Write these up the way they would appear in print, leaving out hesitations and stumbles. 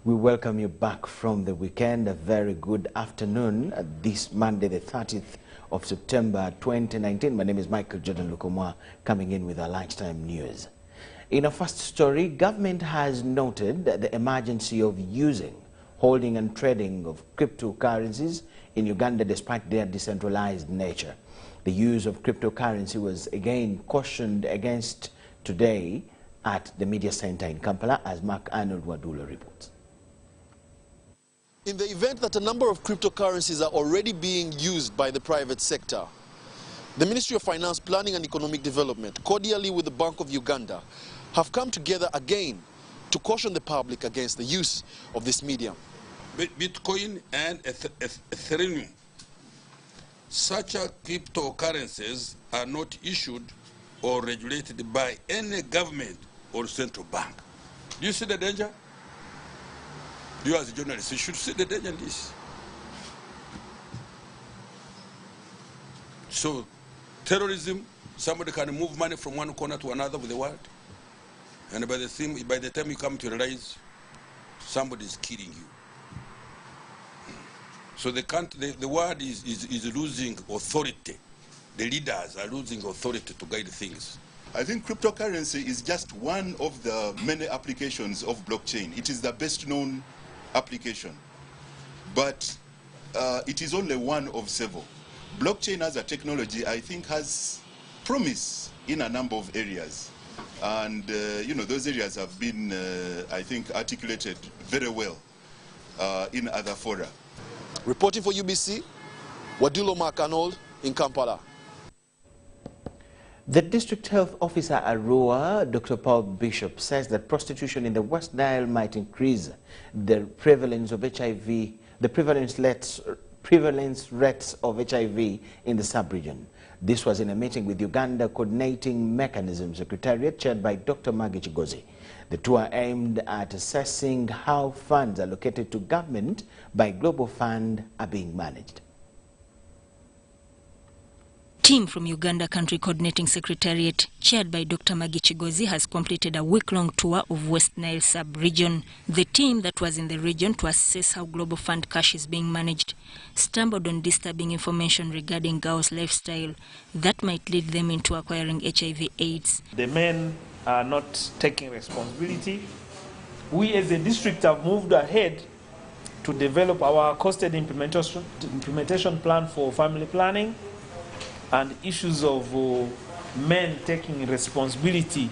We welcome you back from the weekend. A very good afternoon this Monday, the 30th of September 2019. My name is Michael Jordan Lukomwa, coming in with our lunchtime news. In our first story, government has noted the emergency of using, holding and trading of cryptocurrencies in Uganda despite their decentralized nature. The use of cryptocurrency was again cautioned against today at the media center in Kampala, as Mark Arnold Wadula reports. In the event that a number of cryptocurrencies are already being used by the private sector, the Ministry of Finance, Planning and Economic Development, cordially with the Bank of Uganda, have come together again to caution the public against the use of this medium. Bitcoin and Ethereum, such cryptocurrencies are not issued or regulated by any government or central bank. Do you see the danger? You as a journalist, you should see the danger in this. So, terrorism, somebody can move money from one corner to another of the world, and by the time you come to realize, somebody is killing you. So the world is losing authority. The leaders are losing authority to guide things. I think cryptocurrency is just one of the many applications of blockchain. It is the best known application, but it is only one of several. Blockchain as a technology, I think, has promise in a number of areas, and those areas have been, I think, articulated very well in other fora. Reporting for UBC, Wadulo Mark Arnold in Kampala. The District Health Officer at Arua, Dr. Paul Bishop, says that prostitution in the West Nile might increase the prevalence of HIV, the prevalence rates of HIV in the sub-region. This was in a meeting with Uganda Coordinating Mechanism Secretariat chaired by Dr. Maggie Chigozi. The tour aimed at assessing how funds allocated to government by Global Fund are being managed. Team from Uganda Country Coordinating Secretariat, chaired by Dr. Maggie Chigozi, has completed a week-long tour of West Nile sub-region. The team that was in the region to assess how Global Fund cash is being managed stumbled on disturbing information regarding girls' lifestyle that might lead them into acquiring HIV/AIDS. The men are not taking responsibility. We as a district have moved ahead to develop our costed implementation plan for family planning, and issues of men taking responsibility,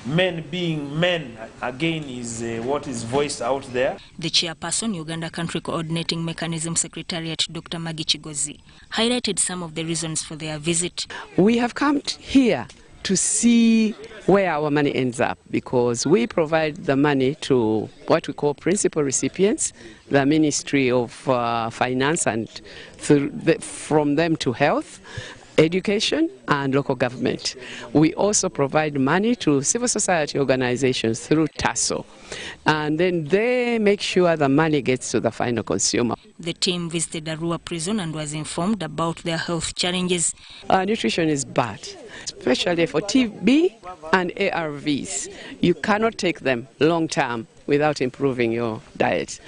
men being men, again, is what is voiced out there. The chairperson, Uganda Country Coordinating Mechanism Secretariat, Dr. Maggie Chigozi, highlighted some of the reasons for their visit. We have come here to see where our money ends up, because we provide the money to what we call principal recipients, the Ministry of Finance, and from them to health, education and local government. We also provide money to civil society organizations through TASO, and then they make sure the money gets to the final consumer. The team visited Arua prison and was informed about their health challenges. Nutrition is bad, especially for TB and ARVs. You cannot take them long term without improving your diet.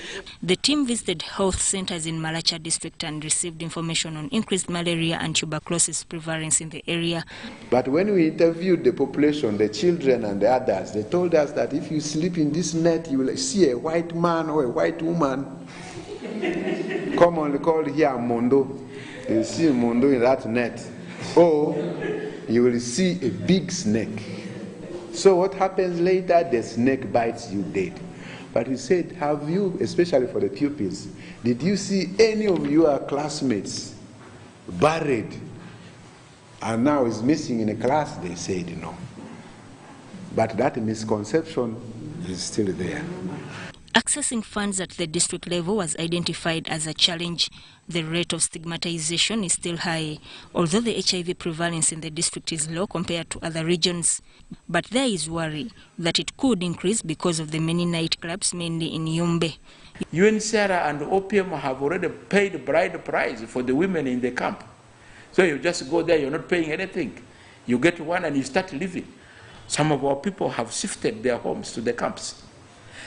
The team visited health centers in Malacha district and received information on increased malaria and tuberculosis prevalence in the area. But when we interviewed the population, the children and the adults, they told us that if you sleep in this net, you will see a white man or a white woman, commonly called here Mondo. You see Mondo in that net. Or you will see a big snake. So what happens later? The snake bites you dead. But he said, have you, especially for the pupils, did you see any of your classmates buried and now is missing in a class? They said no. But that misconception is still there. Accessing funds at the district level was identified as a challenge. The rate of stigmatization is still high, although the HIV prevalence in the district is low compared to other regions. But there is worry that it could increase because of the many nightclubs, mainly in Yumbe. UNHCR and OPM have already paid bride price for the women in the camp. So you just go there, you're not paying anything. You get one and you start living. Some of our people have shifted their homes to the camps.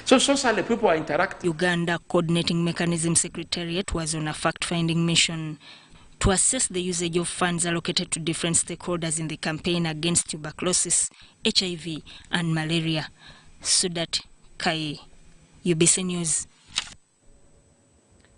So socially, people are interacting. Uganda Coordinating Mechanism Secretariat was on a fact-finding mission to assess the usage of funds allocated to different stakeholders in the campaign against tuberculosis, HIV, and malaria. Sudat Kai, UBC News.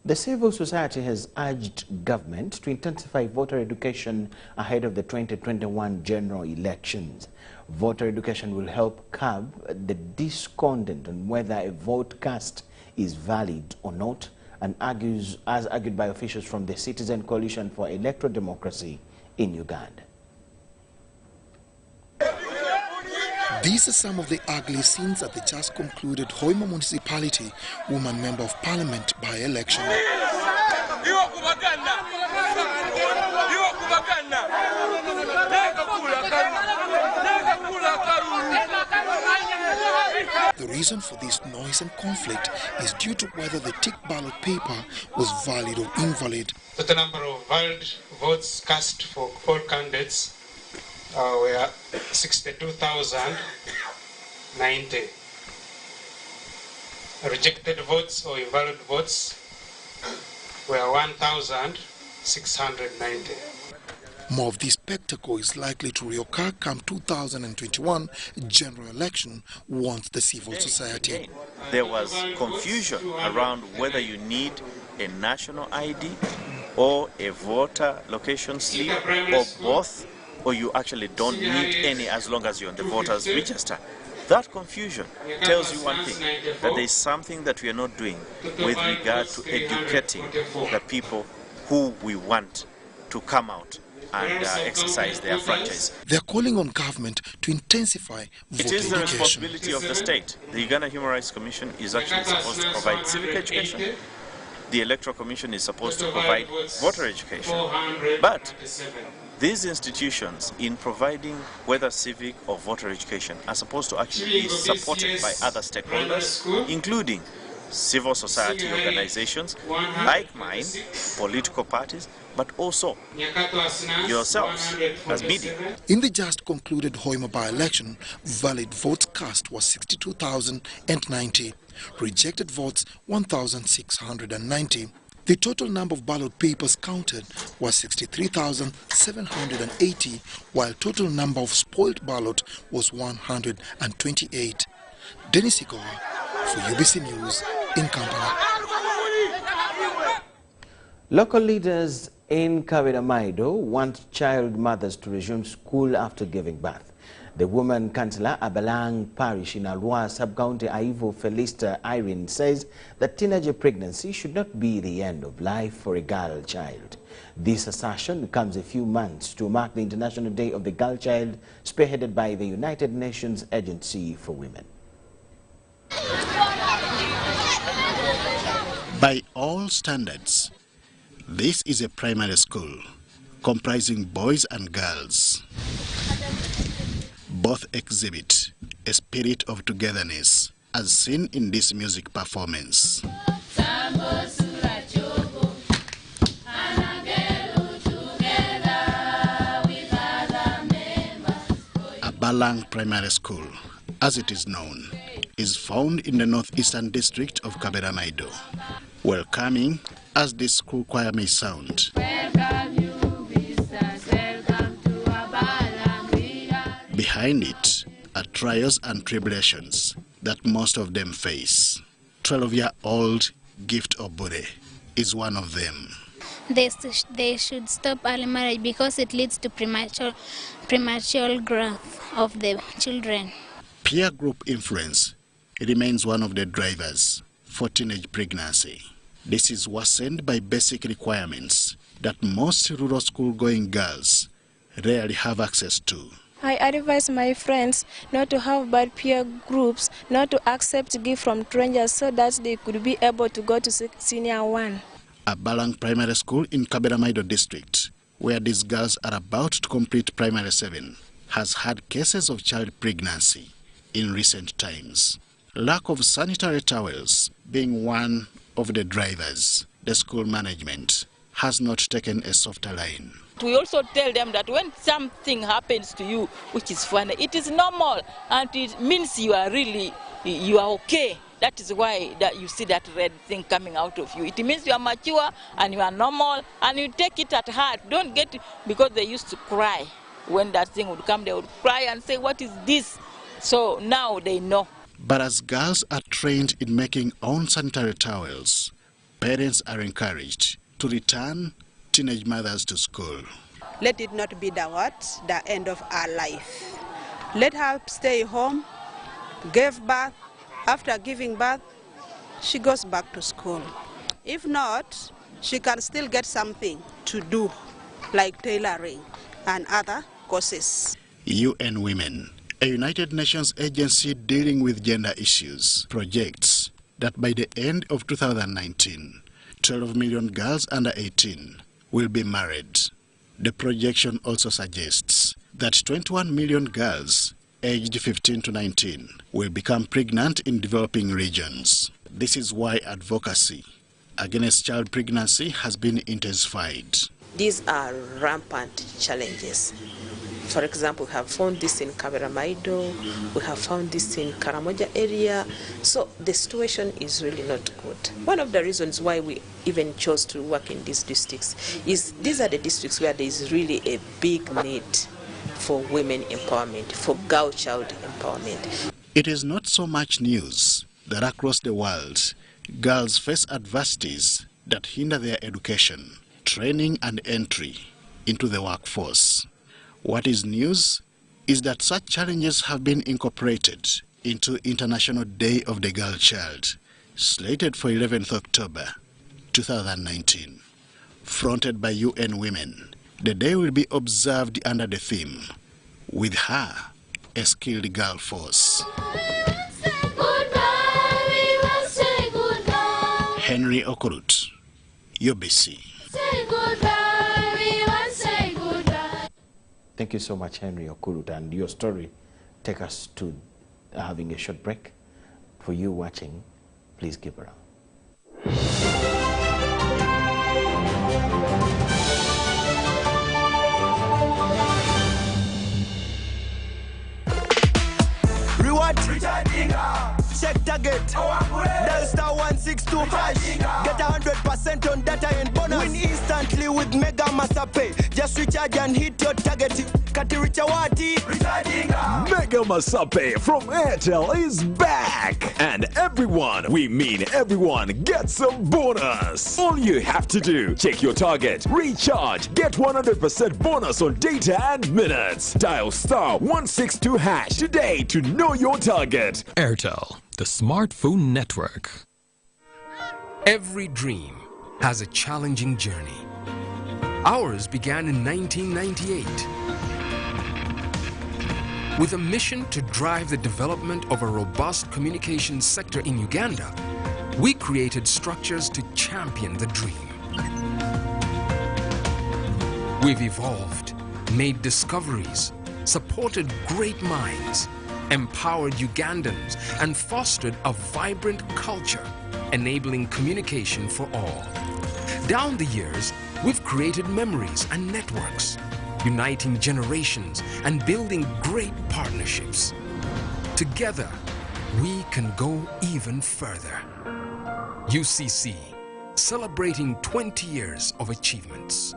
The civil society has urged government to intensify voter education ahead of the 2021 general elections. Voter education will help curb the discontent on whether a vote cast is valid or not, and as argued by officials from the Citizen Coalition for Electoral Democracy in Uganda. These are some of the ugly scenes at the just concluded Hoima Municipality Woman Member of Parliament by-election. The reason for this noise and conflict is due to whether the tick ballot paper was valid or invalid. The number of valid votes cast for all candidates were 62,090. Rejected votes or invalid votes were 1,690. More of this spectacle is likely to reoccur come 2021 general election, warns the civil society. There was confusion around whether you need a national ID or a voter location slip or both, or you actually don't need any as long as you're on the voters register. That confusion tells you one thing, that there is something that we are not doing with regard to educating the people who we want to come out and exercise their franchise. They are calling on government to intensify voter education. It is the responsibility of the state. The Uganda Human Rights Commission is actually supposed to provide civic education. The Electoral Commission is supposed to provide voter education. But these institutions, in providing whether civic or voter education, are supposed to actually be supported by other stakeholders, including civil society organizations like mine, political parties, but also yourselves as media. In the just concluded Hoima by-election, valid votes cast was 62,090, rejected votes 1,690. The total number of ballot papers counted was 63,780, while total number of spoiled ballot was 128. Dennis Ikoa for UBC News in Kampala. Local leaders in Kabiramaido want child mothers to resume school after giving birth. The woman councillor Abalang Parish in Alwa Sub-County Aivo Felista Irene says that teenager pregnancy should not be the end of life for a girl child. This assertion comes a few months to mark the International Day of the Girl Child, spearheaded by the United Nations Agency for Women. By all standards, this is a primary school comprising boys and girls. Both exhibit a spirit of togetherness as seen in this music performance. Abalang Primary School, as it is known, is found in the northeastern district of Kabiramaido. Welcoming as this school choir may sound. Behind it are trials and tribulations that most of them face. 12-year-old Gift Obure is one of them. They should stop early marriage because it leads to premature growth of the children. Peer group influence remains one of the drivers for teenage pregnancy. This is worsened by basic requirements that most rural school-going girls rarely have access to. I advise my friends not to have bad peer groups, not to accept gifts from strangers so that they could be able to go to senior one. Abalang Primary School in Kabiramaido district, where these girls are about to complete primary 7, has had cases of child pregnancy in recent times. Lack of sanitary towels being one of the drivers. The school management has not taken a softer line. We also tell them that when something happens to you, which is funny, it is normal and it means you are okay. That is why that you see that red thing coming out of you. It means you are mature and you are normal and you take it at heart. Don't get it, because they used to cry. When that thing would come, they would cry and say, what is this? So now they know. But as girls are trained in making own sanitary towels, parents are encouraged to return teenage mothers to school. Let it not be the end of our life. Let her stay home, give birth. After giving birth, she goes back to school. If not, she can still get something to do, like tailoring and other courses. UN Women, a United Nations agency dealing with gender issues, projects that by the end of 2019, 12 million girls under 18 will be married. The projection also suggests that 21 million girls aged 15 to 19 will become pregnant in developing regions. This is why advocacy against child pregnancy has been intensified. These are rampant challenges. For example, we have found this in Kaberamaido, we have found this in Karamoja area, so the situation is really not good. One of the reasons why we even chose to work in these districts is these are the districts where there is really a big need for women empowerment, for girl child empowerment. It is not so much news that across the world, girls face adversities that hinder their education, training and entry into the workforce. What is news is that such challenges have been incorporated into International Day of the Girl Child, slated for 11th October 2019. Fronted by UN Women, the day will be observed under the theme, With Her, a Skilled Girl Force. Henry Okurut, UBC. Thank you so much, Henry Okurut, and your story take us to having a short break. For you watching, please keep around. Reward, check target, dial star 162 hash, get 100% on data and bonus. Win instantly with Mega Master Pay. Just recharge and hit your target. Mega Master Pay from Airtel is back, and everyone, we mean everyone, gets a bonus. All you have to do, check your target, recharge, get 100% bonus on data and minutes. Dial star 162 hash today to know your target. Airtel, the smartphone network. Every dream has a challenging journey. Ours began in 1998 with a mission to drive the development of a robust communications sector in Uganda. We created structures to champion the dream. We've evolved, made discoveries, supported great minds, empowered Ugandans, and fostered a vibrant culture, enabling communication for all. Down the years, we've created memories and networks, uniting generations and building great partnerships. Together, we can go even further. UCC, celebrating 20 years of achievements.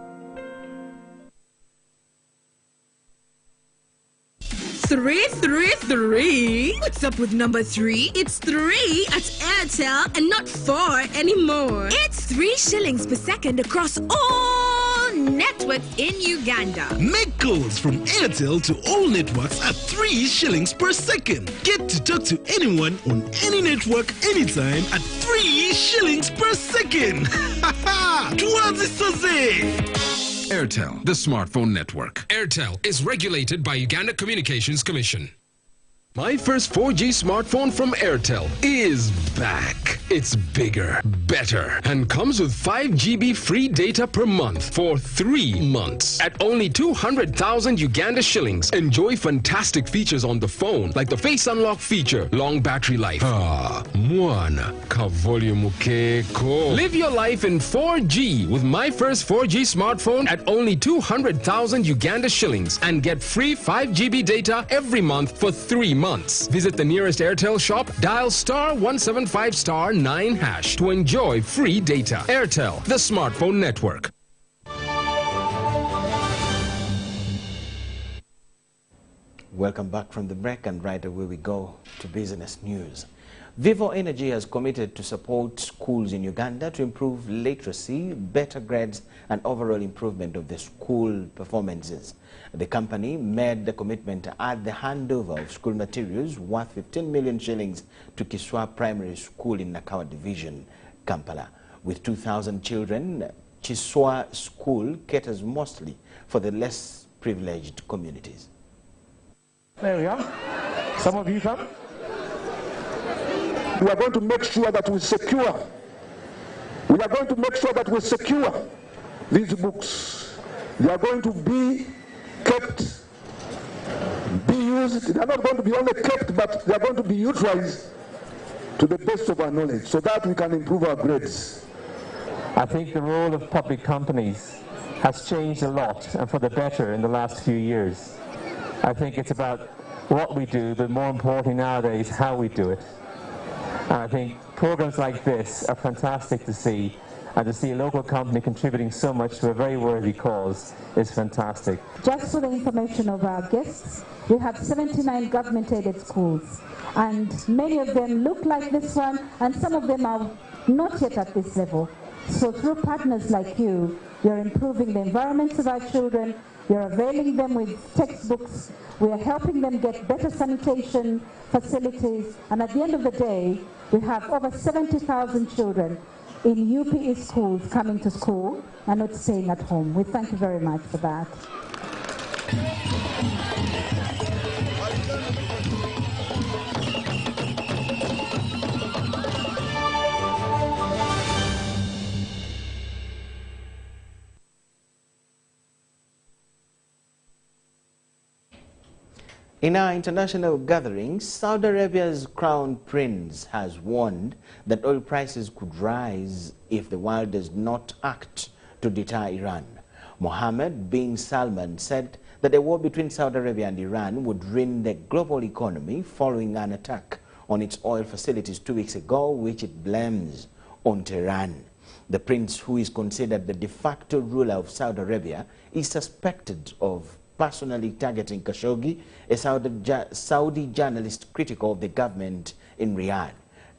333. What's up with number 3? It's 3 at Airtel and not 4 anymore. It's 3 shillings per second across all networks in Uganda. Make calls from Airtel to all networks at 3 shillings per second. Get to talk to anyone on any network anytime at 3 shillings per second. Tuanzi Soze! Airtel, the smartphone network. Airtel is regulated by Uganda Communications Commission. My first 4G smartphone from Airtel is back. It's bigger, better, and comes with 5 GB free data per month for 3 months. At only 200,000 Uganda shillings, enjoy fantastic features on the phone like the Face Unlock feature, long battery life. Mwana, ka volume keko. Live your life in 4G with my first 4G smartphone at only 200,000 Uganda shillings and get free 5 GB data every month for 3 months. Visit the nearest Airtel shop, dial *175*9# to enjoy free data. Airtel, the smartphone network. Welcome back from the break, and right away we go to business news. Vivo Energy has committed to support schools in Uganda to improve literacy, better grades, and overall improvement of the school performances. The company made the commitment at the handover of school materials worth 15 million shillings to Kiswa Primary School in Nakawa Division, Kampala. With 2,000 children, Kiswa School caters mostly for the less privileged communities. There we are. Some of you come. We are going to make sure that we secure. We are going to make sure that we secure these books. They are going to be kept, be used. They are not going to be only kept, but they are going to be utilized to the best of our knowledge so that we can improve our grades. I think the role of public companies has changed a lot and for the better in the last few years. I think it's about what we do, but more importantly nowadays, how we do it. And I think programs like this are fantastic to see, and to see a local company contributing so much to a very worthy cause is fantastic. Just for the information of our guests, we have 79 government-aided schools, and many of them look like this one, and some of them are not yet at this level. So through partners like you, you're improving the environments of our children, you're availing them with textbooks, we are helping them get better sanitation facilities, and at the end of the day, we have over 70,000 children in UPE schools coming to school and not staying at home. We thank you very much for that. In our international gatherings, Saudi Arabia's crown prince has warned that oil prices could rise if the world does not act to deter Iran. Mohammed bin Salman said that a war between Saudi Arabia and Iran would ruin the global economy following an attack on its oil facilities 2 weeks ago, which it blames on Tehran. The prince, who is considered the de facto ruler of Saudi Arabia, is suspected of personally targeting Khashoggi, a Saudi journalist critical of the government in Riyadh.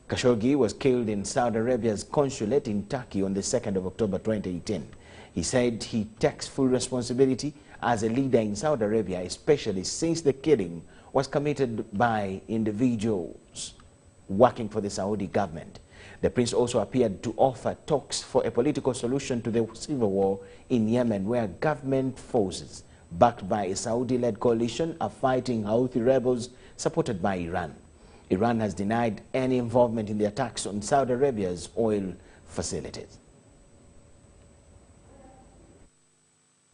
Khashoggi was killed in Saudi Arabia's consulate in Turkey on the 2nd of October 2018. He said he takes full responsibility as a leader in Saudi Arabia, especially since the killing was committed by individuals working for the Saudi government. The prince also appeared to offer talks for a political solution to the civil war in Yemen, where government forces backed by a Saudi-led coalition are fighting Houthi rebels supported by Iran. Iran has denied any involvement in the attacks on Saudi Arabia's oil facilities.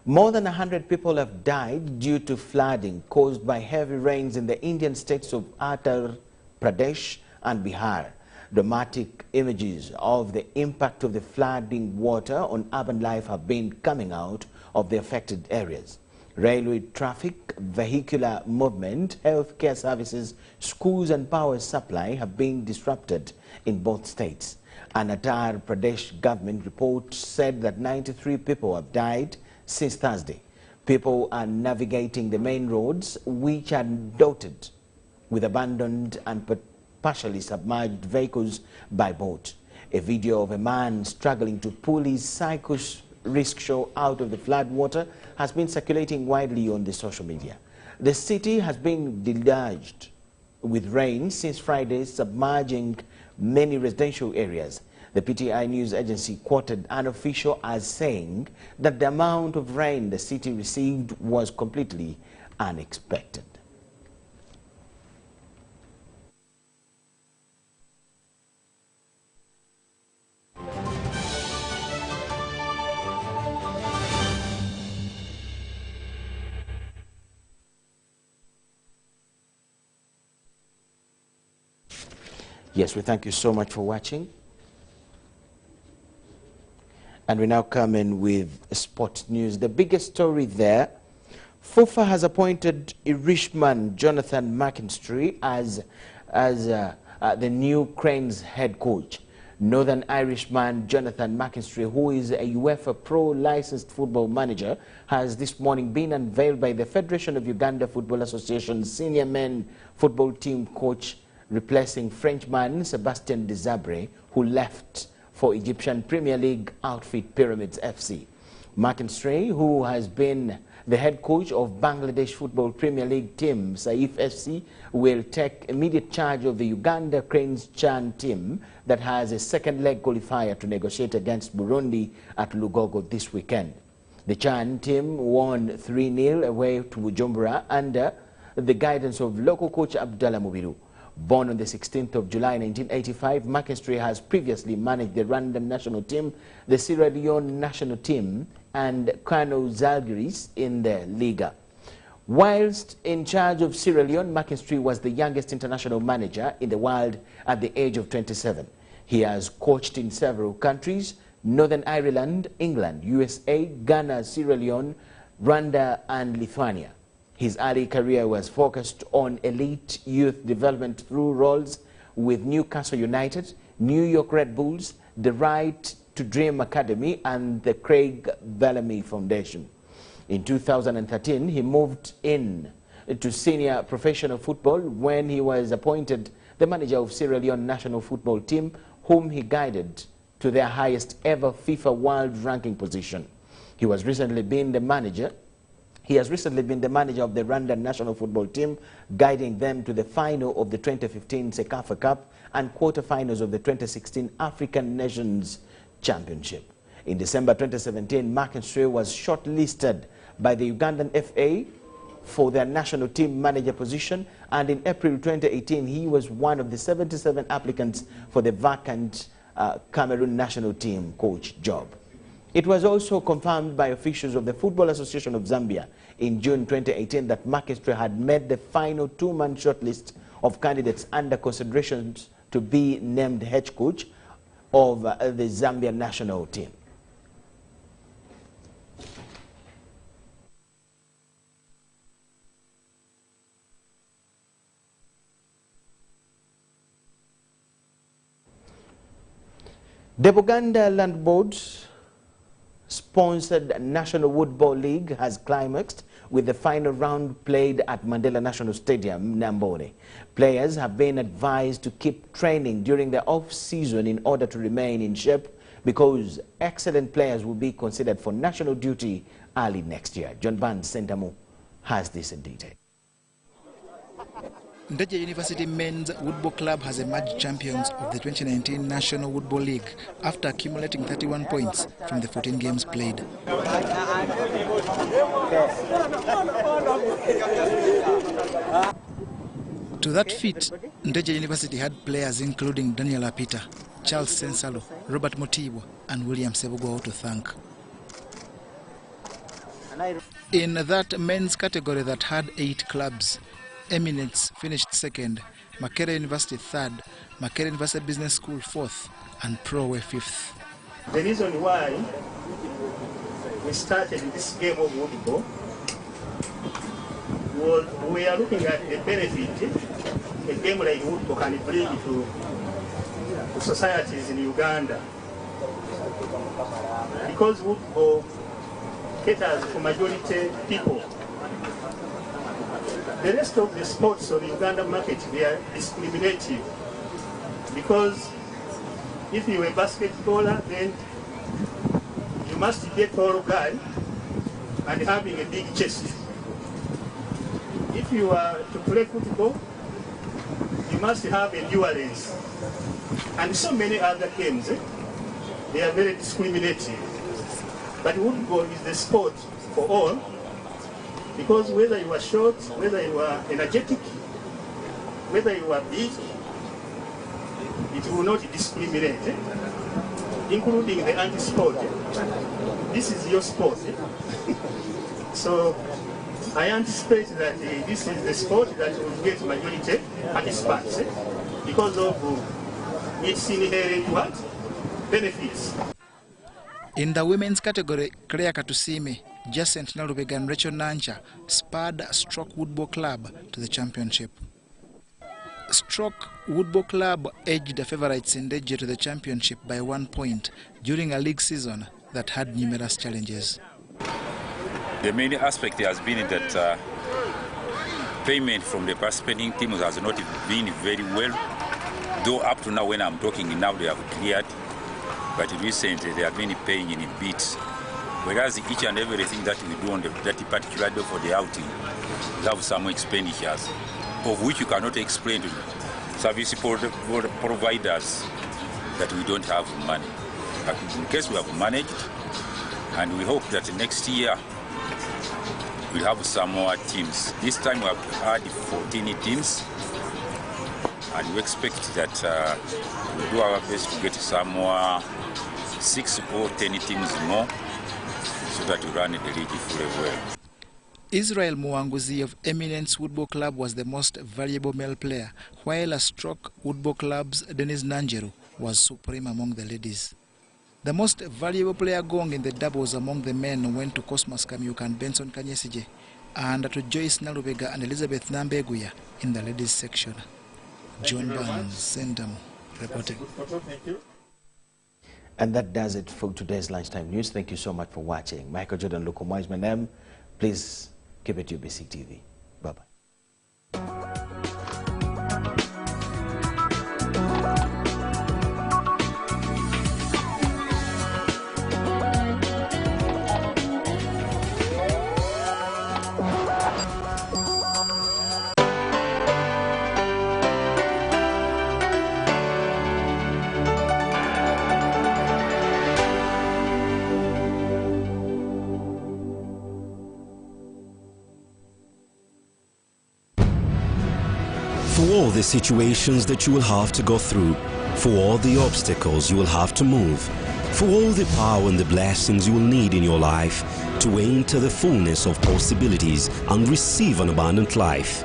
More than 100 people have died due to flooding caused by heavy rains in the Indian states of Uttar Pradesh and Bihar. Dramatic images of the impact of the flooding water on urban life have been coming out of the affected areas. Railway traffic, vehicular movement, healthcare services, schools and power supply have been disrupted in both states. An Uttar Pradesh government report said that 93 people have died since Thursday. People are navigating the main roads, which are dotted with abandoned and partially submerged vehicles by boat. A video of a man struggling to pull his cycle rickshaw out of the flood water has been circulating widely on the social media. The city has been deluged with rain since Friday, submerging many residential areas. The PTI news agency quoted an official as saying that the amount of rain the city received was completely unexpected. Yes, we thank you so much for watching. And we now come in with sport news. The biggest story there, FUFA has appointed Irishman Jonathan McKinstry as the new Cranes head coach. Northern Irishman Jonathan McKinstry, who is a UEFA Pro licensed football manager, has this morning been unveiled by the Federation of Uganda Football Association's senior men football team coach, replacing Frenchman Sebastien Desabre, who left for Egyptian Premier League outfit Pyramids FC. McKinstry, who has been the head coach of Bangladesh Football Premier League team Saif FC, will take immediate charge of the Uganda Cranes Chan team that has a second leg qualifier to negotiate against Burundi at Lugogo this weekend. The Chan team won 3-0 away to Bujumbura under the guidance of local coach Abdallah Mubiru. Born on the 16th of July 1985, McKinstry has previously managed the Rwandan national team, the Sierra Leone national team, and Kano Zalgiris in the Liga. Whilst in charge of Sierra Leone, McKinstry was the youngest international manager in the world at the age of 27. He has coached in several countries: Northern Ireland, England, USA, Ghana, Sierra Leone, Rwanda, and Lithuania. His early career was focused on elite youth development through roles with Newcastle United, New York Red Bulls, the Right to Dream Academy, and the Craig Bellamy Foundation. In 2013, he moved in to senior professional football when he was appointed the manager of Sierra Leone national football team, whom he guided to their highest ever FIFA world ranking position. He has recently been the manager of the Rwandan national football team, guiding them to the final of the 2015 Sekafa Cup and quarterfinals of the 2016 African Nations Championship. In December 2017, McKinstry was shortlisted by the Ugandan FA for their national team manager position, and in April 2018, he was one of the 77 applicants for the vacant Cameroon national team coach job. It was also confirmed by officials of the Football Association of Zambia in June 2018 that McKinstry had made the final two-man shortlist of candidates under considerations to be named head coach of the Zambian national team. The Buganda Land Board sponsored National Woodball League has climaxed with the final round played at Mandela National Stadium, Nambole. Players have been advised to keep training during the off-season in order to remain in shape, because excellent players will be considered for national duty early next year. John Barnes Sentamu has this in detail. Ndaje University Men's Woodball Club has emerged champions of the 2019 National Woodball League after accumulating 31 points from the 14 games played. To that feat, Ndaje University had players including Daniel Apita, Charles Sensalo, Robert Motibwa, and William Sebugo to thank. In that men's category that had 8 clubs, Eminence finished second, Makerere University third, Makerere University Business School fourth, and Prowe fifth. The reason why we started this game of woodball was we are looking at the benefit a game like woodball can bring to societies in Uganda. Because woodball caters for majority people. The rest of the sports on the Uganda market, they are discriminative, because if you are a basketballer, then you must be a tall guy and having a big chest. If you are to play football, you must have endurance. And so many other games, they are very discriminative. But football is the sport for all, because whether you are short, whether you are energetic, whether you are big, it will not discriminate, including the anti-sport. This is your sport. So I anticipate that this is the sport that will get majority participants because of its inherent what? Benefits. In the women's category, Claire Katusime, Jacent Nalubega and Rachel Nancha spurred Stroke Woodball Club to the championship. Stroke Woodball Club edged the favourites in Deje to the championship by 1 point during a league season that had numerous challenges. The main aspect has been that payment from the participating teams has not been very well, though up to now when I'm talking now they have cleared, but recently they have been paying in bits. Whereas each and everything that we do on that particular day for the outing, we have some expenditures, of which you cannot explain to service providers that we don't have money. But in case we have managed, and we hope that next year we'll have some more teams. This time we have had 14 teams, and we expect that we'll do our best to get some more 6 or 10 teams more, so that we run the league fully well. Israel Muanguzi of Eminence Woodball Club was the most valuable male player, while a Stroke Woodball Club's Dennis Nanjeru was supreme among the ladies. The most valuable player going in the doubles among the men went to Cosmas Kamyuka and Benson Kanyesije, and to Joyce Nalubega and Elizabeth Nambeguya in the ladies section. John Barnes, Sendam, reporting. And that does it for today's Lunchtime News. Thank you so much for watching. Michael Jordan Lukomwa is my name. Please keep it UBC TV. Bye-bye. For all the situations that you will have to go through, for all the obstacles you will have to move, for all the power and the blessings you will need in your life to enter the fullness of possibilities and receive an abundant life,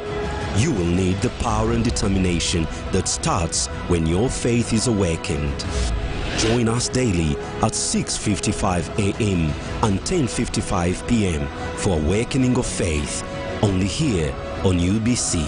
you will need the power and determination that starts when your faith is awakened. Join us daily at 6:55 a.m. and 10:55 p.m. for Awakening of Faith, only here on UBC.